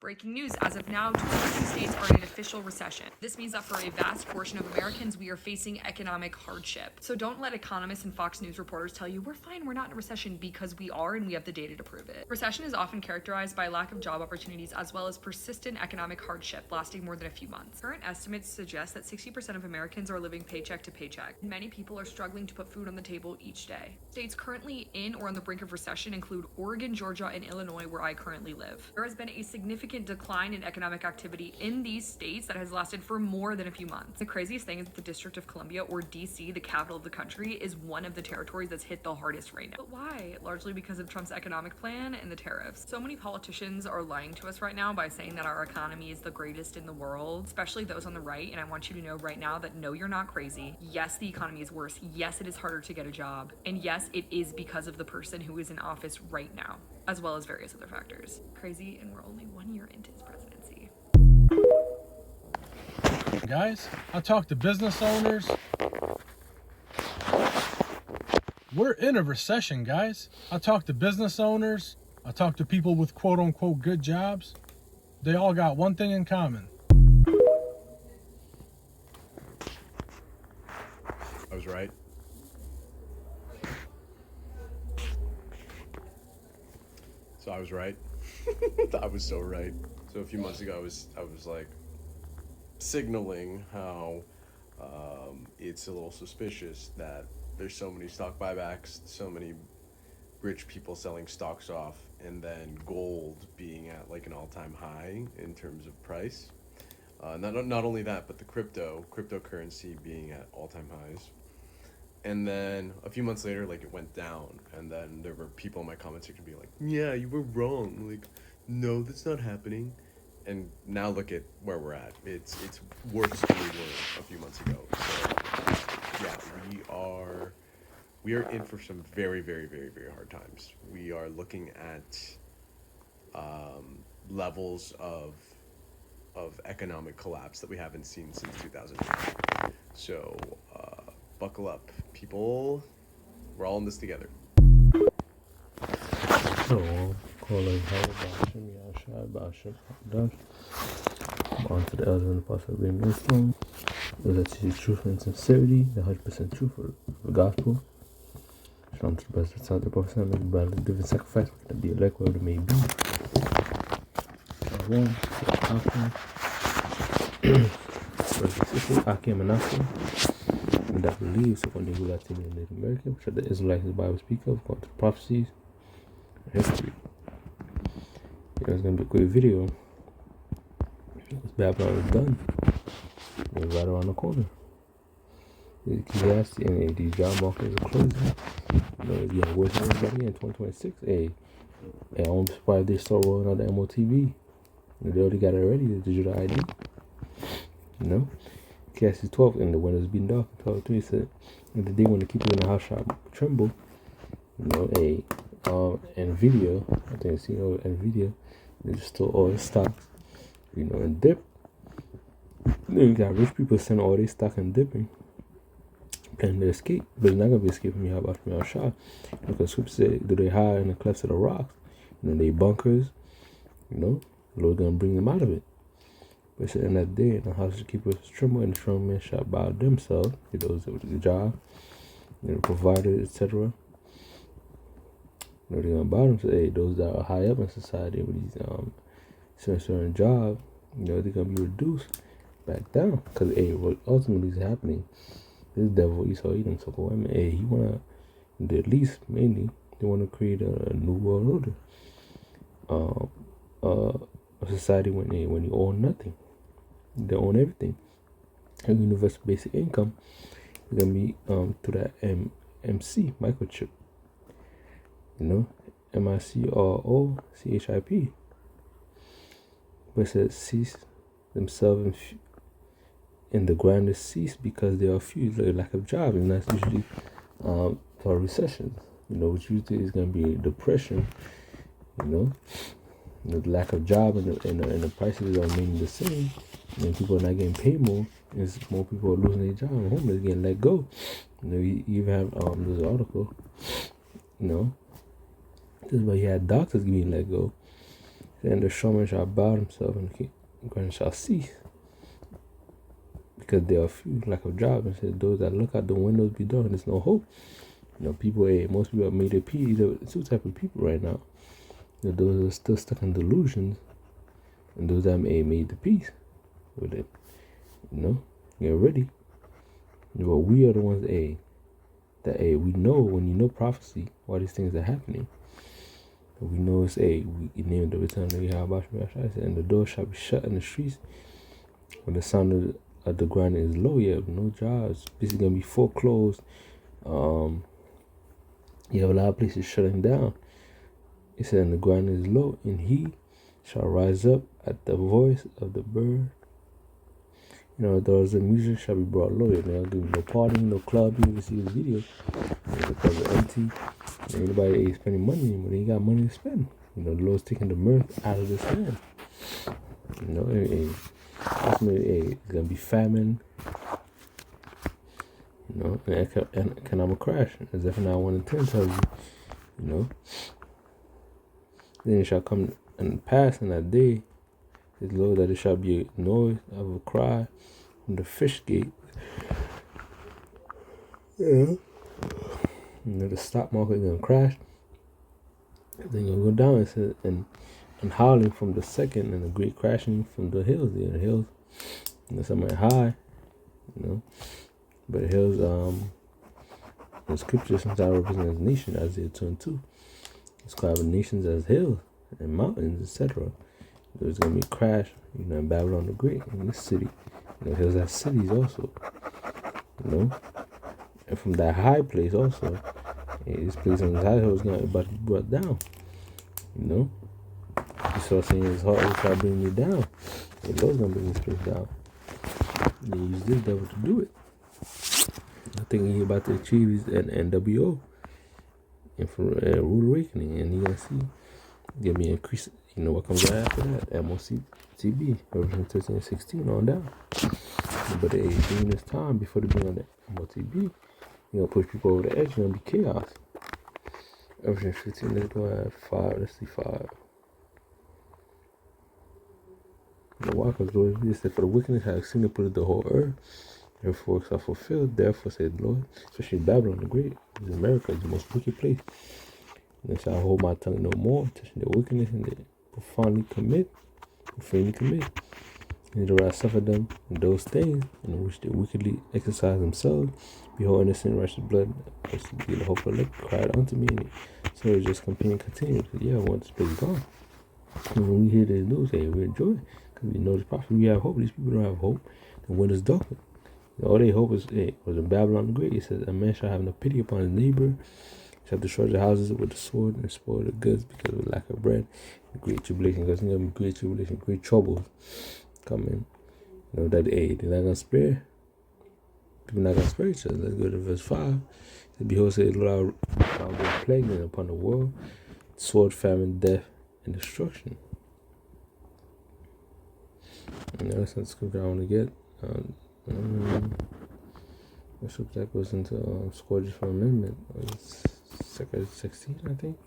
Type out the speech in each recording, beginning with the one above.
Breaking news, as of now, 22 states are in an official recession. This means that for a vast portion of Americans, we are facing economic hardship. So don't let economists and Fox News reporters tell you we're fine, we're not in a recession, because we are and we have the data to prove it. Recession is often characterized by lack of job opportunities as well as persistent economic hardship lasting more than a few months. Current estimates suggest that 60% of Americans are living paycheck to paycheck. Many people are struggling to put food on the table each day. States currently in or on the brink of recession include Oregon, Georgia, and Illinois, where I currently live. There has been a significant decline in economic activity in these states that has lasted for more than a few months. The craziest thing is that the District of Columbia, or DC, the capital of the country, is one of the territories that's hit the hardest right now. But why? Largely because of Trump's economic plan and the tariffs. So many politicians are lying to us right now by saying that our economy is the greatest in the world, especially those on the right, and I want you to know right now that no, you're not crazy. Yes, the economy is worse. Yes, it is harder to get a job. And yes, it is because of the person who is in office right now, as well as various other factors. Crazy, and we're only 1 year into his presidency. Guys, I talk to business owners. We're in a recession, guys. I talk to business owners. I talk to people with quote unquote good jobs. They all got one thing in common. I was right. So I was right. I was so right. So a few months ago, I was like signaling how it's a little suspicious that there's so many stock buybacks, so many rich people selling stocks off, and then gold being at like an all-time high in terms of price. Not only that, but the cryptocurrency being at all-time highs. And then a few months later, like, it went down, and then there were people in my comment section being like, yeah, you were wrong, like, no, that's not happening. And now look at where we're at. It's worse than we were a few months ago. So yeah, we are in for some very, very, very, very hard times. We are looking at levels of economic collapse that we haven't seen since 2008. So buckle up, people. We're all in this together. Hello, calling Basham, Yashai Basham, Dash. On to the elders and the pastor of being Muslim. Those that teach truth and sincerity, the 100% truth of the gospel. Shalom to the best of the Prophet, and everybody the living sacrifice, to be elect, wherever it may be. One, Akim and Akim. And that believes upon the Latin and Native American, which are the Israelites the Bible speak of, according to the prophecies and history. It's going to be a quick video. This Babylon is done. It's right around the corner. Ecclesiastes and these job markets are closing. It's getting worse than everybody in 2026. I'm surprised they start rolling out the MOTV. They already got it ready, the digital ID. Ecclesiastes 12, and the windows being dark. 12:3 said, and the day when the people in the house shall tremble, Nvidia, I think it's Nvidia, they just stole all their stocks, and dip. Then you got rich people selling all their stock and dipping, planning to escape, but it's not gonna be escaping me. How about me? Shot because scripture said, do they hide in the clefts of the rocks? They bunkers. The Lord's gonna bring them out of it. But it said, in that day, the house keepers tremble, and the strong men shall bow themselves, those with the job, the provider, etc. They're gonna bow themselves. Those that are high up in society with these certain jobs, they're gonna be reduced back down. Because what ultimately is happening, this devil Esau Edom took away. He wanna, at least mainly, they wanna create a new world order. A society when you own nothing. They own everything. And universal basic income is gonna be to that MC microchip. MICROCHIP. But it says cease themselves in the ground is cease because they are few, lack of jobs, and that's usually for recessions. Which usually is gonna be depression. The lack of job and the prices are remaining the same, and people are not getting paid more. It's more people are losing their job and homeless getting let go. You even have this article, this is why you had doctors getting let go, And the showman shall bow himself, and the grand shall cease. Because there are few lack of jobs, and said those that look out the windows be dark, and there's no hope. People, most people have made a peace. There's two type of people right now. Those that are still stuck in delusions, and those that made the peace with it. Get ready. But we are the ones that we know when you know prophecy, why these things are happening. And we know it's we named the return of Yahweh, and the door shall be shut in the streets when the sound of the ground is low. You have no jobs. This is gonna be foreclosed. You have a lot of places shutting down. It said, and the ground is low, and he shall rise up at the voice of the bird. Those the music shall be brought low. They'll do no partying, no clubbing. You see the video. Because it's empty. Anybody ain't spending money anymore. They ain't got money to spend. The Lord's taking the mirth out of this land. Ultimately, it's gonna be famine. An economic crash. As Zephaniah 1 and 10 tells you. Then it shall come and pass in that day, his Lord, that it shall be a noise of a cry from the fish gate. The stock market is gonna crash. Then you'll go down. It says, and howling from the second, and a great crashing from the hills. The hills, somewhere high, but the hills, the scripture sometimes represents nation, Isaiah 2 and 2. Describe nations as hills and mountains, etc. There's gonna be a crash, in Babylon the Great, in this city. Hills have cities also. And from that high place also, this place on the high hill is gonna about to be brought down. You start saying his heart will start bringing you down. The Lord's gonna bring this place down. And he used this devil to do it. I think he's about to achieve his NWO and for rude awakening, and he's gonna see there'll be increase. What comes right after that? MOCTB, Revelation 13 and 16 on down. But during this time, before they bring on the MOTB, push people over the edge. Gonna be chaos. Revelation 15. Let's go at 5. Let's see 5. Why? Because Lord, he said, for the wickedness have exceedingly polluted the whole earth. Therefore, works are fulfilled. Therefore, said the Lord, especially Babylon the Great, is America, is the most wicked place. And shall hold my tongue no more, touching their wickedness, and they profanely commit. And the wrath suffer them in those things in which they wickedly exercise themselves. Behold, innocent righteous blood, the hope of elect, cried unto me. And so it just continue. Yeah, I want this place gone. And when we hear this news, we enjoy it. Because we know this prophet, we have hope. These people don't have hope. The wind is darkened. All they hope was in Babylon the Great. It says, a man shall have no pity upon his neighbor, shall destroy the houses with the sword, and spoil the goods because of lack of bread. Great tribulation, because there's going to be great tribulation, great troubles coming. That they're not going to spare. People not going to spare each other. Let's go to verse 5. Behold, says the Lord, I will bring plague upon the world, sword, famine, death, and destruction. And that's the scripture I want to get. The scripture that goes into scourges for amendment. It's 16, I think.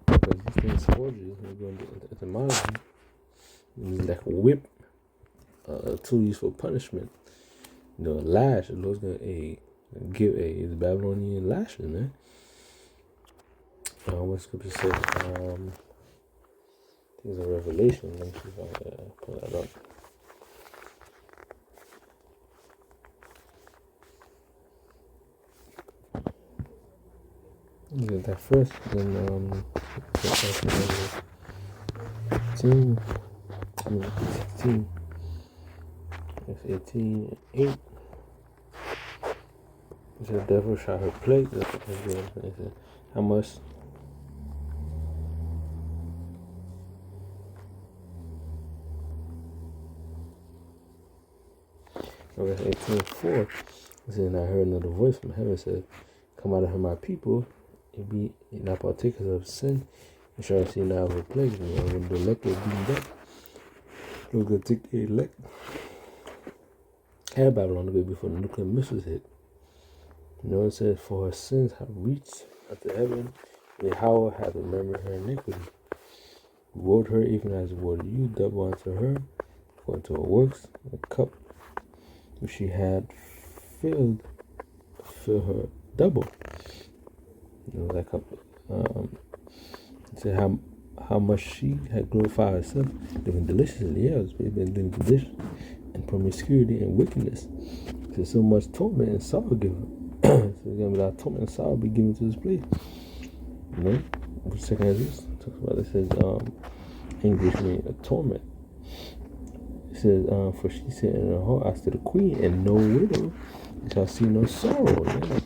Because this thing scourges, we're going to etymology. It's like a whip, a tool used for punishment. A lash. The Lord's going to give the Babylonian lashes, man. What scripture says? There's a Revelation. Let me see if I can pull that up. Get that first, then 15, 16, that's 18, 8. It says, the devil shall have plague. That's what it says. How much? Verse 18:4. It says, and I heard another voice from heaven said, come out of her, my people, and be not partakers of sin, and shall see now of a plague. And when the elect are beaten up, we're going to take the elect and Babylon to go before the nuclear missiles hit. It says, for her sins have reached unto heaven, and Yahweh hath remembered her iniquity. reward her even as rewarded you, double unto her, according to her works. The cup which she had filled, fill her double. You know, that cup. Said how much she had glorified herself, living deliciously. Yeah, it's been living delicious and promiscuity and wickedness. There's so much torment and sorrow given. So there's gonna be a lot of torment and sorrow be given to this place. You know, the second as this talks about it says English means a torment. It says, for she said in her heart, I to the queen, and no widow shall see no sorrow. Yeah.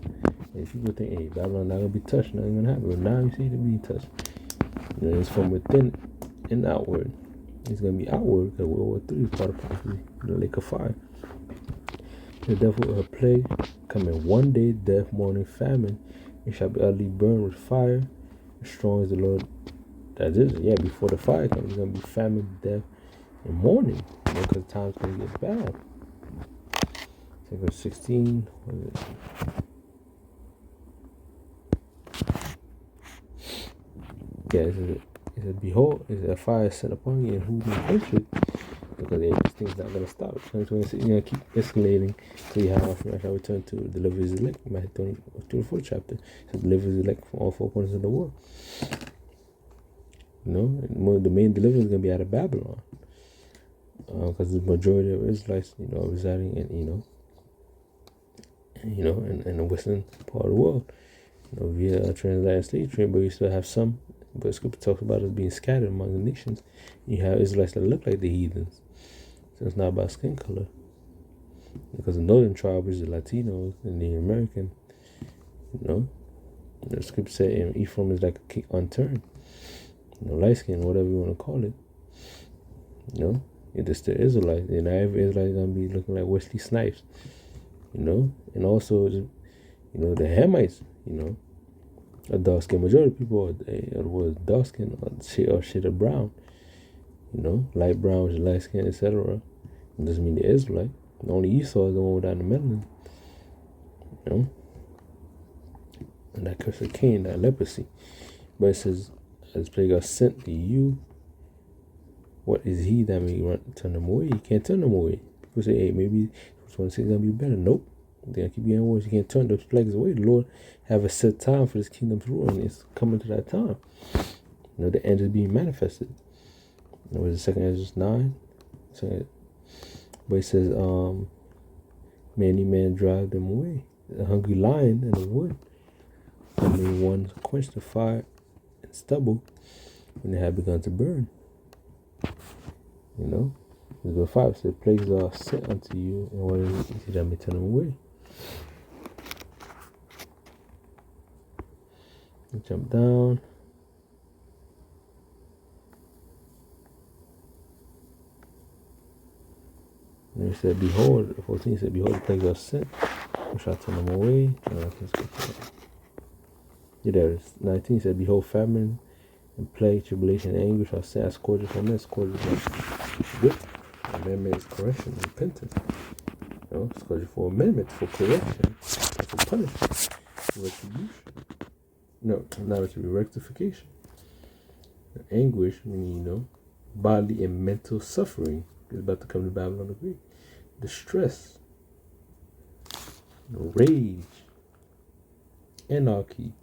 And people think, hey, Babylon not gonna be touched, nothing gonna happen. But now you see it being touched. You know, it's from within and outward. It's gonna be outward because World War III is part of prophecy, the lake of fire. The devil her plague come in one day, death, mourning, famine. It shall be utterly burned with fire. As strong as the Lord that is. Yeah, before the fire comes, it's gonna be famine, death, and mourning. You know, because time's gonna get bad. So verse 16. What is it? Yeah, it says, behold, is a fire set upon you, and who will quench it? Because this thing's not going to stop. 2026, you're going to keep escalating till you have I shall return to deliver his elect. Matthew 24th chapter. It says, deliver his elect from all four corners of the world. You know, and the main deliverance is going to be out of Babylon. Because the majority of Israelites, you know, are residing in, in the western part of the world. You know, via a transatlantic slave trade, but we still have some. But Scripture talks about us being scattered among the nations. You have Israelites that look like the heathens. So it's not about skin color. Because the northern tribe is the Latinos and the American. You know? The Scripture said Ephraim is like a king unturned. You know, light skin, whatever you want to call it. You know? It's still Israelites. And every Israelite is going to be looking like Wesley Snipes. You know? And also, you know, the Hamites, you know. A dark skin. Majority of people was dark skin or shade of brown. You know, light brown, which is light skin, etc. It doesn't mean the Israelite. The only Esau is the one without the melanin. You know? And that curse of Cain, that leprosy. But it says, as plague are sent to you, what is he that may turn them away? You can't turn them away. People say, hey, maybe 26 is going to be better. Nope. They're going to keep getting worse. You can't turn those plagues away. The Lord have a set time for this kingdom's rule, and it's coming to that time. You know, the end is being manifested. It was the second Ezra 9. But it says, many men drive them away. A hungry lion in the wood. And may one quench the fire and stubble when they have begun to burn. You know? Verse 5 says, plagues are sent unto you, and what is it that may turn them away? Jump down. And it said, behold, 14 said, behold, the plagues are sent. We shall turn them away. Yeah, there is. 19 said, behold, famine and plague, tribulation, and anguish are sent as scourges for men. Scourges are good. Amendment is correction, repentance. You know, scourges for amendment, for correction, for punishment, for retribution. No, not retribution, rectification. Anguish, meaning, you know, bodily and mental suffering is about to come to Babylon the Great. Distress, you know, rage, anarchy,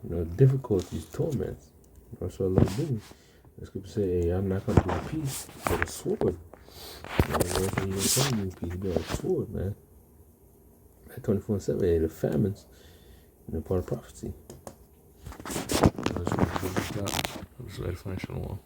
you know, difficulties, torments. That's what Allah doing. The Scripture say, hey, I'm not going to do peace, but a sword. You know, He didn't tell me peace, but a sword, man. At 24/7, hey, the famines. And a part of prophecy. That's what I find.